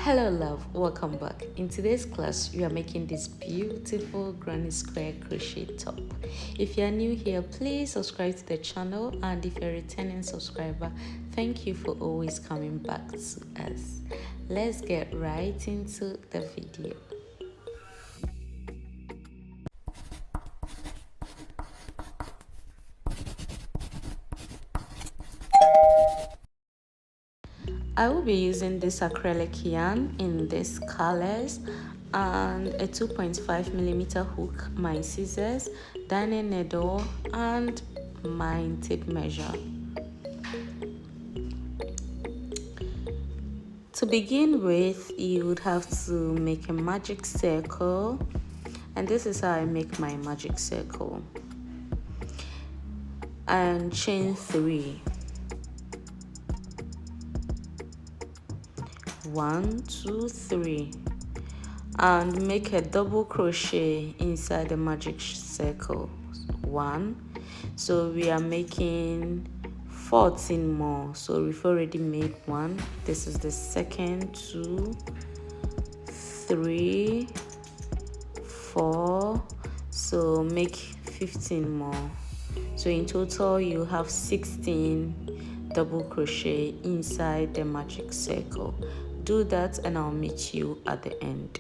Hello love, welcome back. In today's class we are making this beautiful granny square crochet top. If you are new here, please subscribe to the channel, and if you're a returning subscriber, thank you for always coming back to us. Let's get right into the video. I will be using this acrylic yarn in these colors and a 2.5mm hook, my scissors, darning needle, and my tape measure. To begin with, you would have to make a magic circle, and this is how I make my magic circle. And chain 3. 1, 2, 3, and make a double crochet inside the magic circle. 1, so we are making 14 more, so we've already made 1. This is the second. 2, 3, 4, so make 15 more. So in total you have 16 double crochet inside the magic circle. Do that and I'll meet you at the end.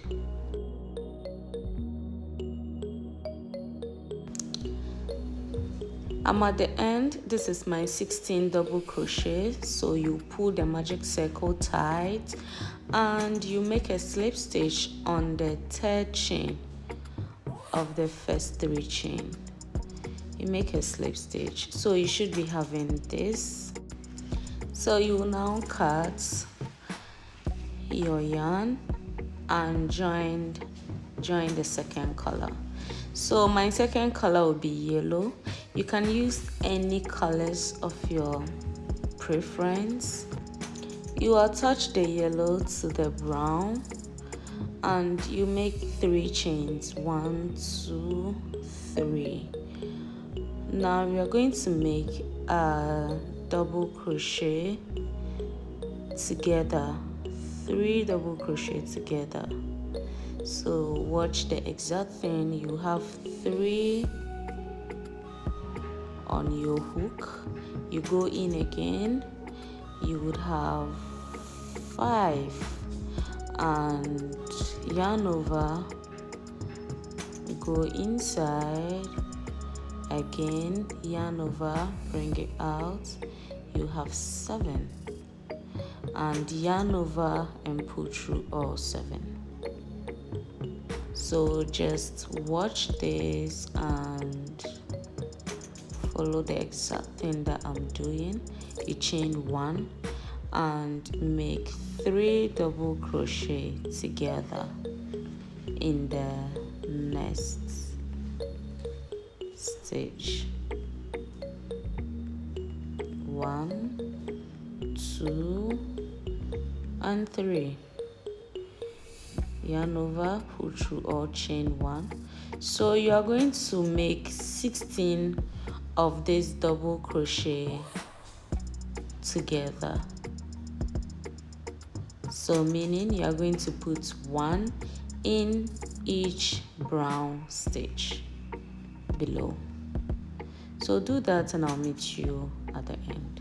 I'm at the end. This is my 16 double crochet, so you pull the magic circle tight and you make a slip stitch on the third chain of the first 3 chain. You make a slip stitch, so you should be having this. So you will now cut your yarn and join the second color. So my second color will be yellow. You can use any colors of your preference. You attach the yellow to the brown and you make 3 chains. 1, 2, 3. Now we are going to make a double crochet together, 3 double crochet together. So watch the exact thing. You have 3 on your hook, you go in again, you would have 5 and yarn over, go inside again, yarn over, bring it out, you have 7 and yarn over and pull through all 7. So just watch this and follow the exact thing that I'm doing. You chain 1 and make 3 double crochet together in the next stitch. 1, 2, and 3. Yarn over, pull through all, chain 1. So you are going to make 16 of this double crochet together. So meaning you are going to put 1 in each brown stitch below. So do that and I'll meet you at the end.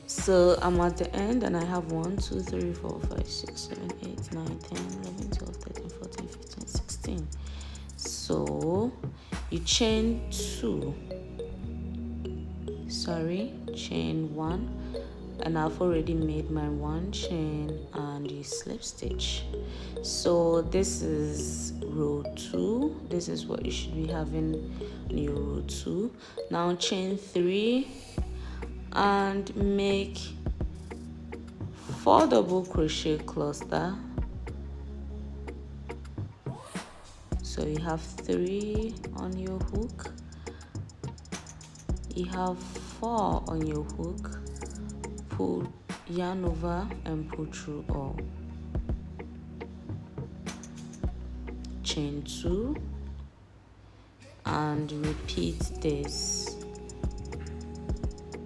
So I'm at the end and I have 1, 2, 3, 4, 5, 6, 7, 8, 9, 10, 11, 12, 13, 14, 15, 16. So you chain 2, chain 1, and I've already made my 1 chain and you slip stitch. So this is row 2. This is what you should be having in your row 2. Now chain 3 and make 4 double crochet cluster. So you have 3 on your hook, you have 4 on your hook, pull yarn over and pull through all, chain 2 and repeat this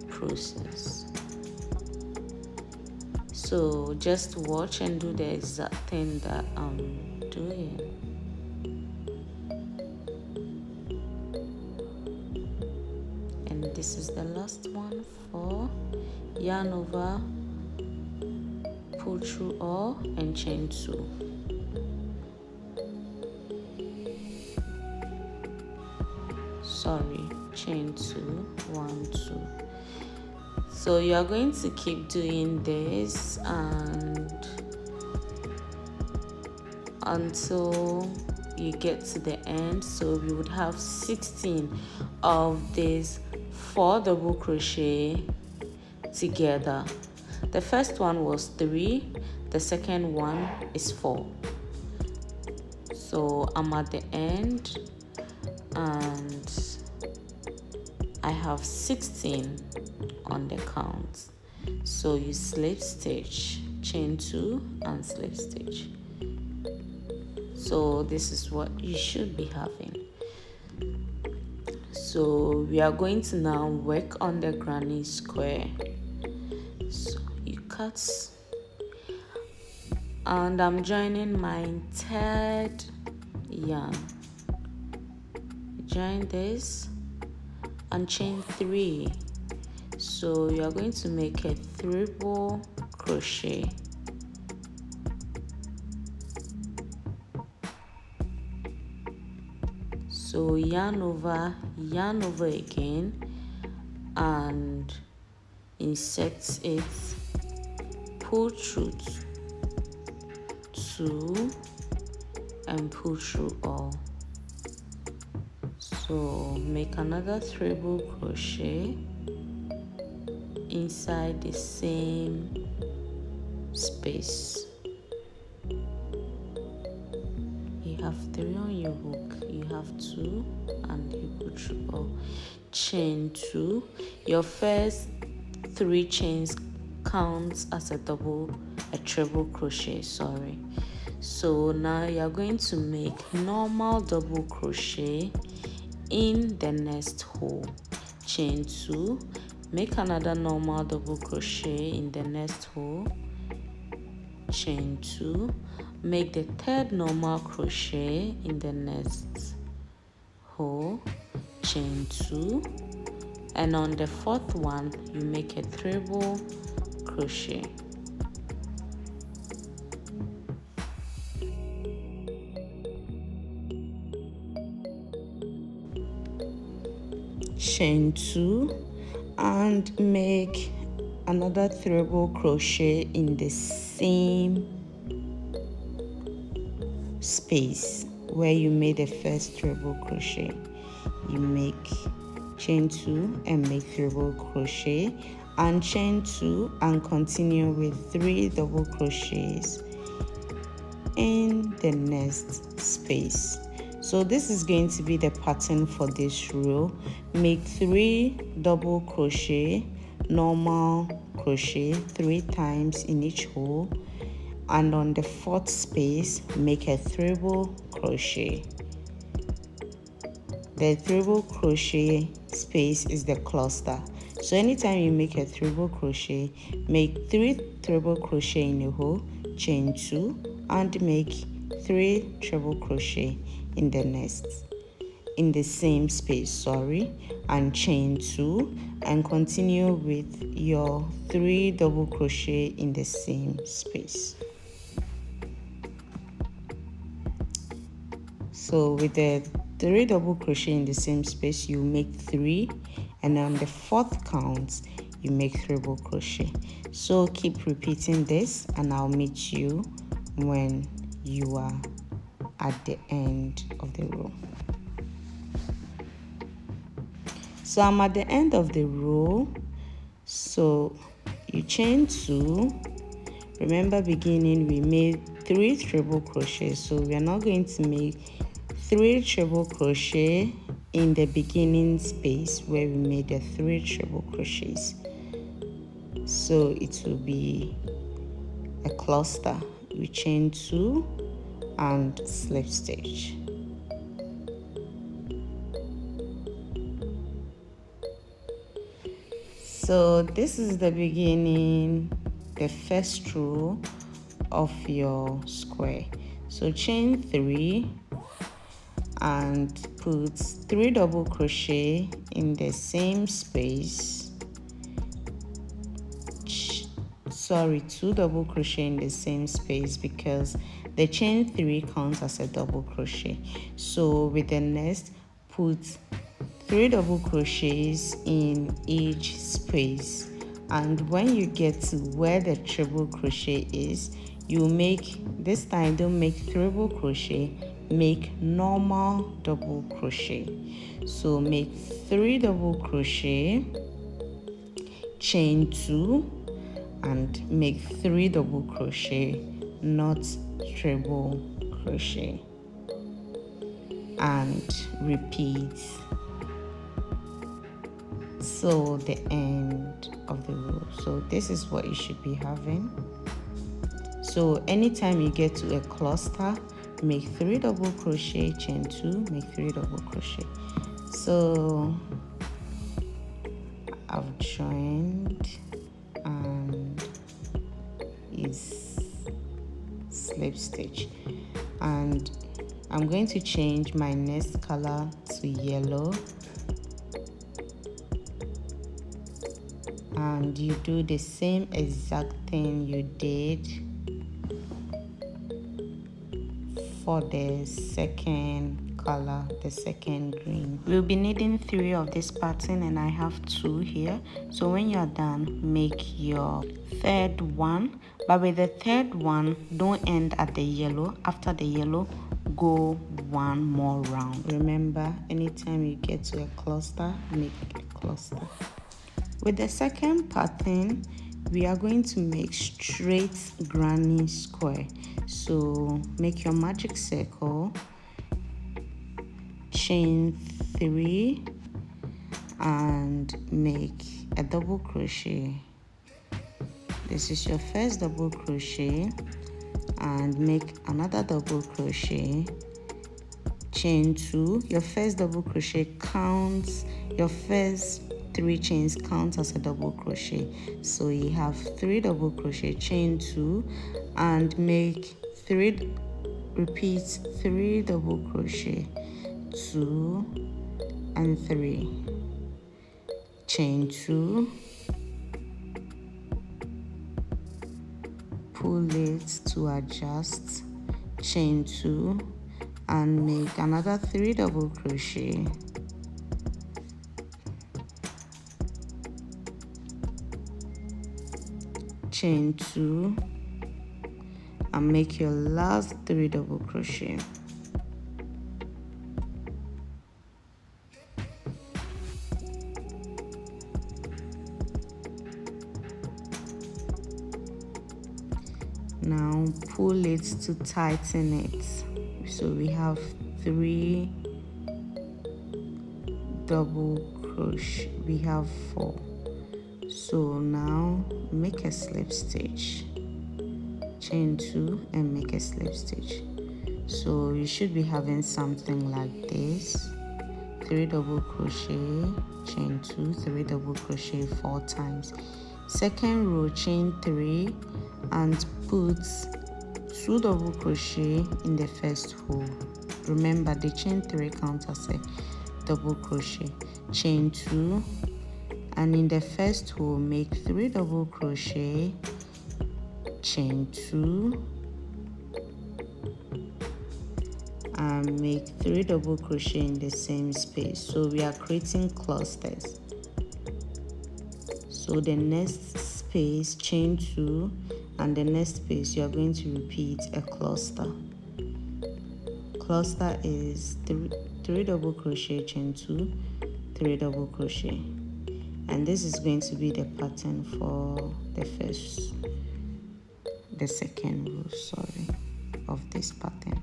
process. So just watch and do the exact thing that I'm doing. And this is the last one for yarn over, pull through all, and chain 2. Sorry, chain 2, 1, 2. So you are going to keep doing this and until you get to the end. So we would have 16 of these 4 double crochet together. The first one was 3, the second one is 4. So I'm at the end and I have 16 on the count. So you slip stitch, chain 2 and slip stitch. So this is what you should be having. So we are going to now work on the granny square. So you cut, and I'm joining my 3rd yarn. Join this and chain 3. So you are going to make a triple crochet. So yarn over again and insert it, pull through 2 and pull through all. So make another triple crochet inside the same space. You have 3 on your hook, you have 2 and you pull through all. Chain 2. Your first 3 chains counts as a triple crochet, sorry. So now you're going to make normal double crochet in the next hole. Chain 2, make another normal double crochet in the next hole. Chain 2, make the 3rd normal crochet in the next hole. Chain 2, and on the 4th one you make a triple crochet. Chain 2 and make another triple crochet in the same space where you made the first triple crochet. You make chain 2 and make triple crochet and chain 2 and continue with 3 double crochets in the next space. So this is going to be the pattern for this row. Make 3 double crochet, normal crochet 3 times in each hole, and on the 4th space make a triple crochet. The triple crochet space is the cluster. So anytime you make a triple crochet, make 3 triple crochet in a hole, chain 2 and make 3 triple crochet in the same space, and chain 2 and continue with your 3 double crochet in the same space. So with the 3 double crochet in the same space, you make 3, and on the 4th count you make triple crochet. So keep repeating this and I'll meet you when you are at the end of the row. So I'm at the end of the row. So you chain 2. Remember, beginning we made 3 triple crochets, so we are now going to make 3 triple crochet in the beginning space where we made the 3 triple crochets. So it will be a cluster. You chain 2 and slip stitch. So this is the beginning the first row of your square. So chain 3 and put 3 double crochet in the same space. 2 double crochet in the same space because the chain 3 counts as a double crochet. So with the next, put 3 double crochets in each space, and when you get to where the treble crochet is, you make, this time don't make treble crochet, make normal double crochet. So make 3 double crochet, chain 2 and make 3 double crochet, not treble crochet, and repeat till the end of the row. So this is what you should be having. So anytime you get to a cluster, make 3 double crochet, chain 2, make 3 double crochet. So I've joined and is slip stitch, and I'm going to change my next color to yellow, and you do the same exact thing you did for the second color, the second green. We'll be needing 3 of this pattern and I have 2 here. So when you're done, make your third one, but with the third one, don't end at the yellow. After the yellow, go one more round. Remember, anytime you get to a cluster, make a cluster. With the second pattern, we are going to make straight granny square. So make your magic circle, chain 3 and make a double crochet. This is your first double crochet, and make another double crochet, chain 2. Your first double crochet counts, your first 3 chains count as a double crochet. So you have 3 double crochet, chain 2 and make 3, repeat 3 double crochet, 2 and 3, chain 2, pull it to adjust, chain 2 and make another 3 double crochet, chain 2 and make your last 3 double crochet. Now pull it to tighten it. So we have 3 double crochet, we have 4. So now make a slip stitch, chain 2 and make a slip stitch. So you should be having something like this: 3 double crochet, chain 2, 3 double crochet 4 times. Second row, chain 3 and put 2 double crochet in the first hole. Remember, the chain 3 counts as a double crochet, chain 2 and in the first hole make 3 double crochet, chain 2 and make 3 double crochet in the same space. So we are creating clusters. So the next space, chain 2 and the next space, you are going to repeat a cluster. Cluster is 3 double crochet, chain 2, 3 double crochet, and this is going to be the pattern for the second row, of this pattern.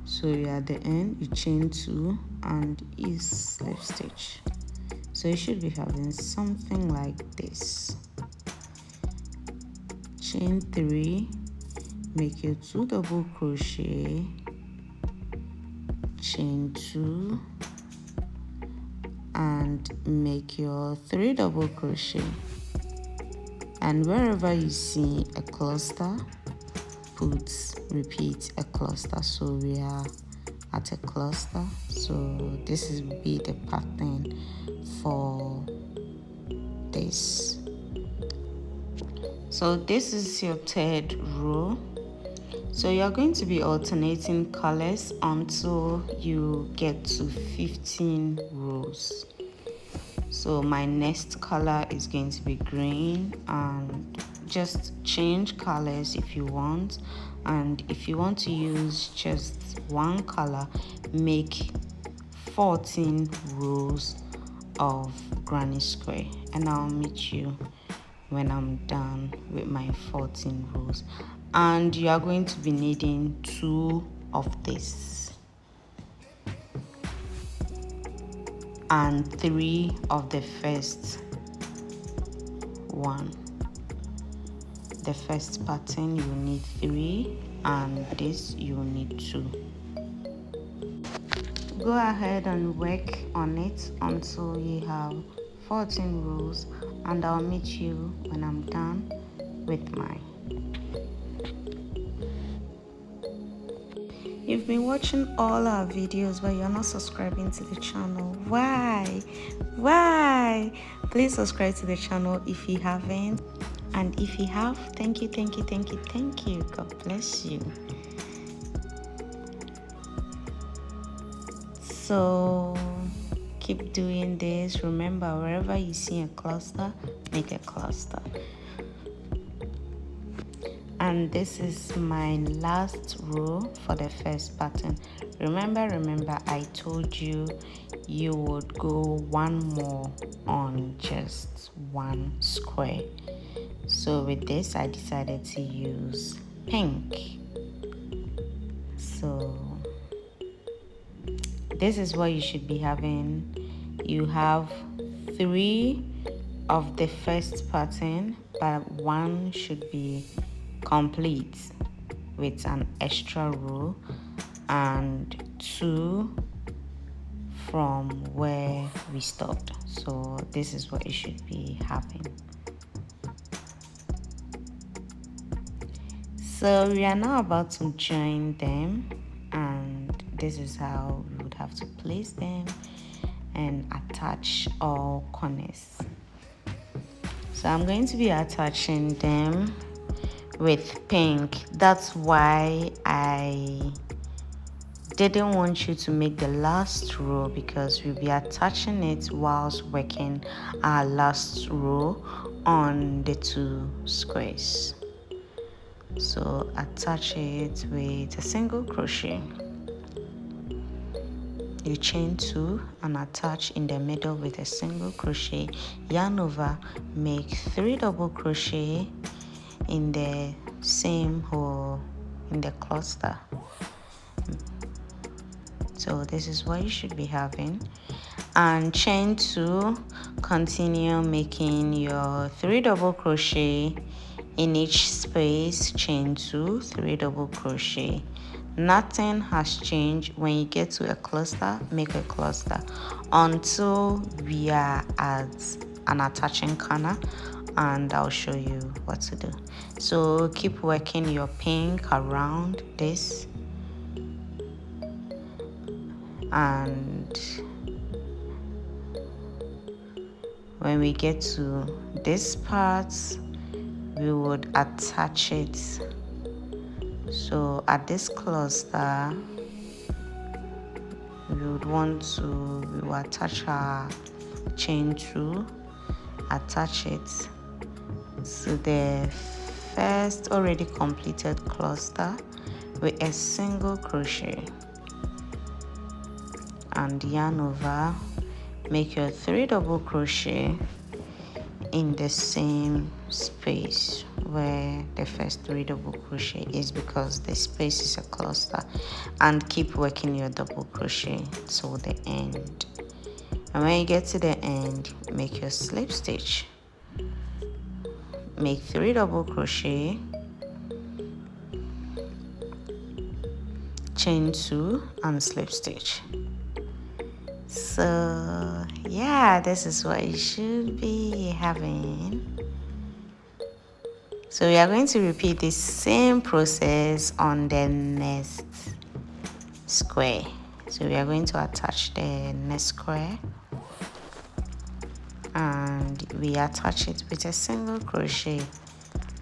So you are at the end, you chain 2 and you slip stitch. So you should be having something like this: chain 3, make your 2 double crochet, chain 2 and make your 3 double crochet, and wherever you see a cluster, repeat a cluster. So we are at a cluster, so this is be the pattern for this. So this is your third row. So you're going to be alternating colors until you get to 15 rows. So my next color is going to be green, and just change colors if you want. And if you want to use just one color, make 14 rows of granny square, and I'll meet you when I'm done with my 14 rows. And you are going to be needing 2 of this and 3 of the first one. The first pattern you need 3, and this you need 2. Go ahead and work on it until you have 14 rows, and I'll meet you when I'm done with mine. You've been watching all our videos, but you're not subscribing to the channel. Why? Please subscribe to the channel if you haven't, and if you have, thank you. God bless you. So keep doing this. Remember, wherever you see a cluster, make a cluster. And this is my last row for the first pattern. Remember, I told you would go one more on just one square. So with this, I decided to use pink. So this is what you should be having. You have 3 of the first pattern, but 1 should be complete with an extra row, and 2 from where we stopped. So this is what you should be having. So we are now about to join them, and this is how we would have to place them and attach all corners. So I'm going to be attaching them with pink. That's why I didn't want you to make the last row, because we'll be attaching it whilst working our last row on the 2 squares. So attach it with a single crochet. You chain 2 and attach in the middle with a single crochet, yarn over, make 3 double crochet in the same hole in the cluster. So this is what you should be having, and chain 2, continue making your 3 double crochet in each space, chain 2, 3 double crochet. Nothing has changed. When you get to a cluster, make a cluster until we are at an attaching corner, and I'll show you what to do. So keep working your pink around this, and when we get to this part, we would attach it. So at this cluster, we will attach our chain 2, attach it to the first already completed cluster with a single crochet, and yarn over, make your 3 double crochet in the same space where the first 3 double crochet is, because the space is a cluster, and keep working your double crochet till the end. And when you get to the end, make your slip stitch. Make 3 double crochet, chain 2 and slip stitch. So yeah, this is what you should be having. So we are going to repeat the same process on the next square. So we are going to attach the next square and we attach it with a single crochet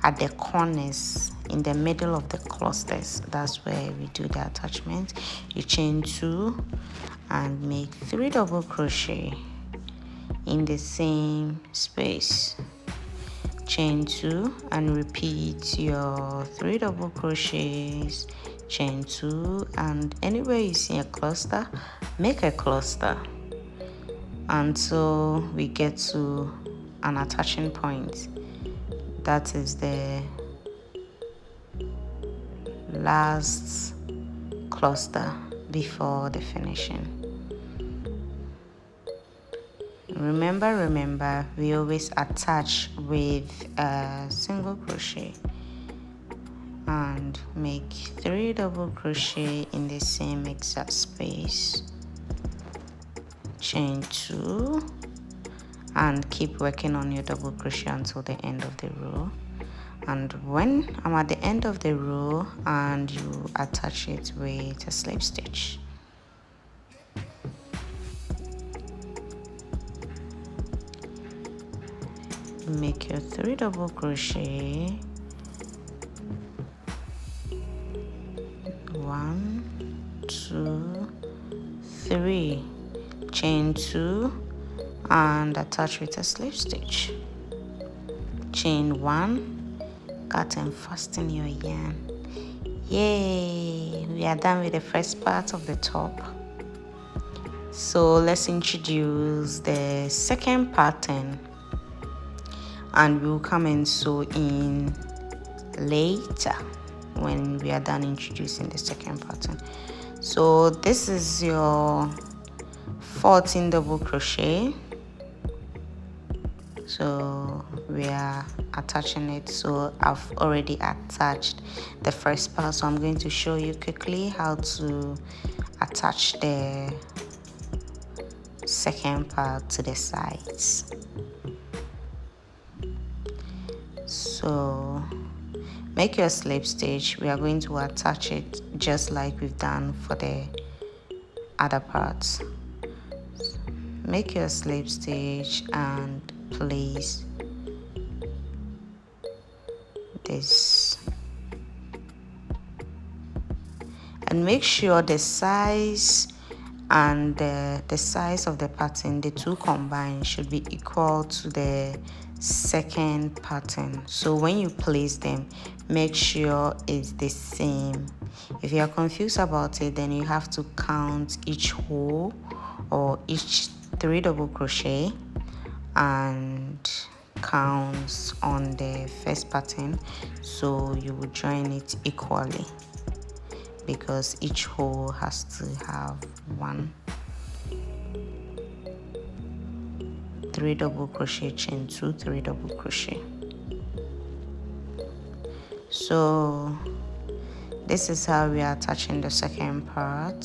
at the corners in the middle of the clusters. That's where we do the attachment. You chain 2 and make 3 double crochet in the same space. Chain 2 and repeat your 3 double crochets, chain 2, and anywhere you see a cluster, make a cluster until we get to an attaching point. That is the last cluster before the finishing. Remember, we always attach with a single crochet and make 3 double crochet in the same exact space. Chain 2 and keep working on your double crochet until the end of the row. And when I'm at the end of the row, and you attach it with a slip stitch. Make your 3 double crochet, 1, 2, 3, chain 2 and attach with a slip stitch. Chain 1, cut and fasten your yarn. Yay, we are done with the first part of the top. So let's introduce the second pattern, and we'll come and sew in later when we are done introducing the second pattern. So this is your 14 double crochet. So we are attaching it. So I've already attached the first part, so I'm going to show you quickly how to attach the second part to the sides. So make your slip stitch. We are going to attach it just like we've done for the other parts. Make your slip stitch and place this, and make sure the size and the size of the pattern, the two combined, should be equal to the second pattern. So when you place them, make sure it's the same. If you are confused about it, then you have to count each hole or each 3 double crochet and counts on the first pattern, so you will join it equally, because each hole has to have 1, 3 double crochet, chain 2, 3 double crochet. So this is how we are attaching the second part.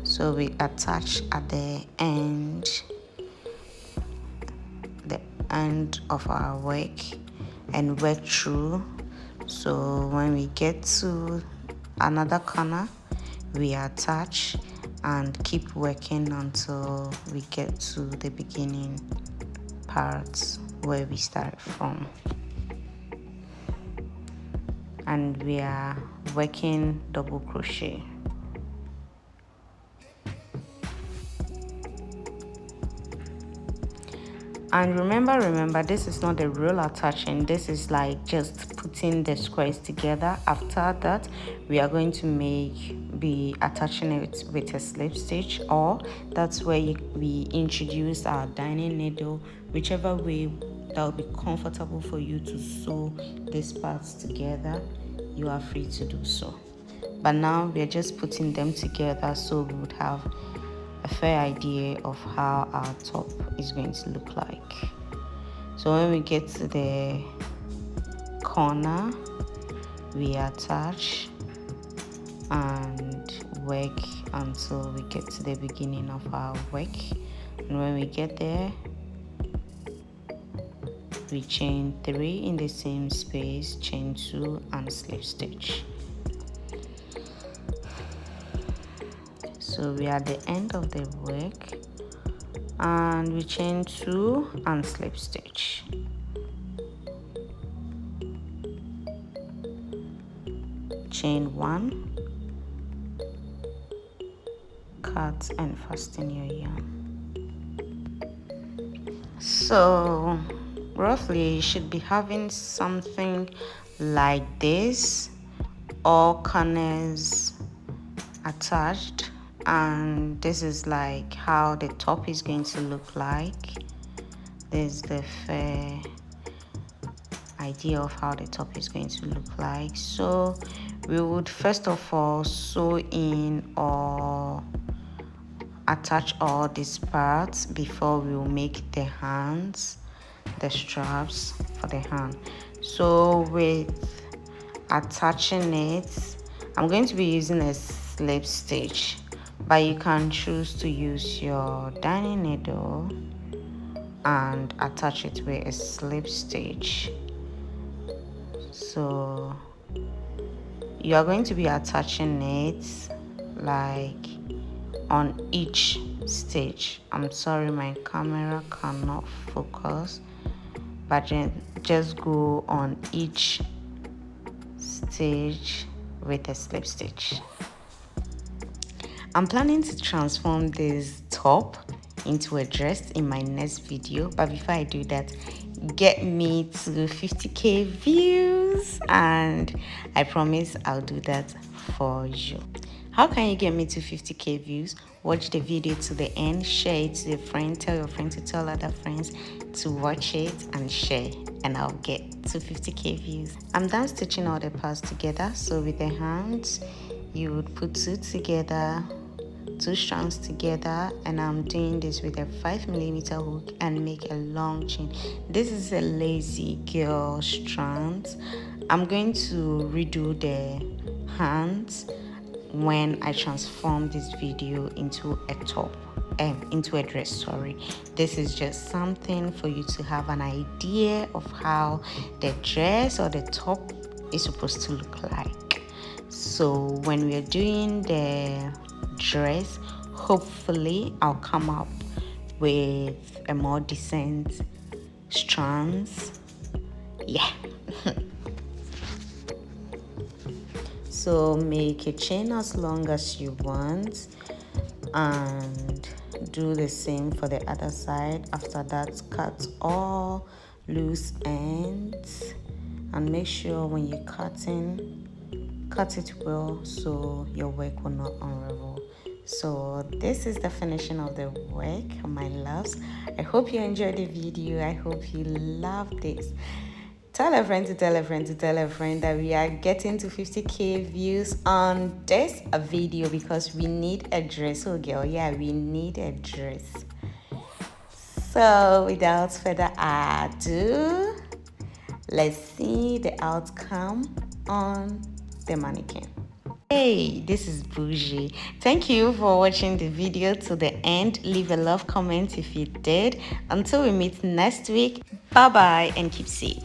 So we attach at the end of our work and work through. So when we get to another corner, we attach and keep working until we get to the beginning parts where we start from. And we are working double crochet. And remember, this is not the real attaching. This is like just putting the squares together. After that, we are going to be attaching it with a slip stitch, or that's where we introduce our darning needle. Whichever way that will be comfortable for you to sew these parts together, you are free to do so. But now we are just putting them together so we would have a fair idea of how our top is going to look like. So when we get to the corner, we attach and work until we get to the beginning of our work. And when we get there, we chain 3 in the same space, chain 2 and slip stitch. So we are at the end of the work and we chain 2 and slip stitch. Chain 1, cut and fasten your yarn. So roughly you should be having something like this, all corners attached, and this is like how the top is going to look like. This is the fair idea of how the top is going to look like. So we would first of all sew in or attach all these parts before we will make the hands, the straps for the hand. So with attaching it, I'm going to be using a slip stitch, but you can choose to use your darning needle and attach it with a slip stitch. So you are going to be attaching it like on each stitch. I'm sorry, my camera cannot focus, but just go on each stitch with a slip stitch. I'm planning to transform this top into a dress in my next video, but before I do that, get me to 50k views and I promise I'll do that for you. How can you get me to 50k views? Watch the video to the end, share it to a friend, tell your friend to tell other friends to watch it and share, and I'll get to 50k views. I'm done stitching all the parts together. So with the hands, you would put 2 together, 2 strands together, and I'm doing this with a 5mm hook and make a long chain. This is a lazy girl strand. I'm going to redo the hands when I transform this video into a top, into a dress, sorry. This is just something for you to have an idea of how the dress or the top is supposed to look like. So when we are doing the dress, hopefully I'll come up with a more decent strands. Yeah. So make a chain as long as you want and do the same for the other side. After that, cut all loose ends and make sure when you're cutting, cut it well so your work will not unravel. So this is the finishing of the work, my loves. I hope you enjoyed the video. I hope you love this. Tell a friend to tell a friend to tell a friend that we are getting to 50k views on this video because we need a dress. Oh girl, yeah, we need a dress. So without further ado, let's see the outcome on the mannequin. Hey, this is Bougie. Thank you for watching the video to the end. Leave a love comment if you did. Until we meet next week, bye bye and keep safe.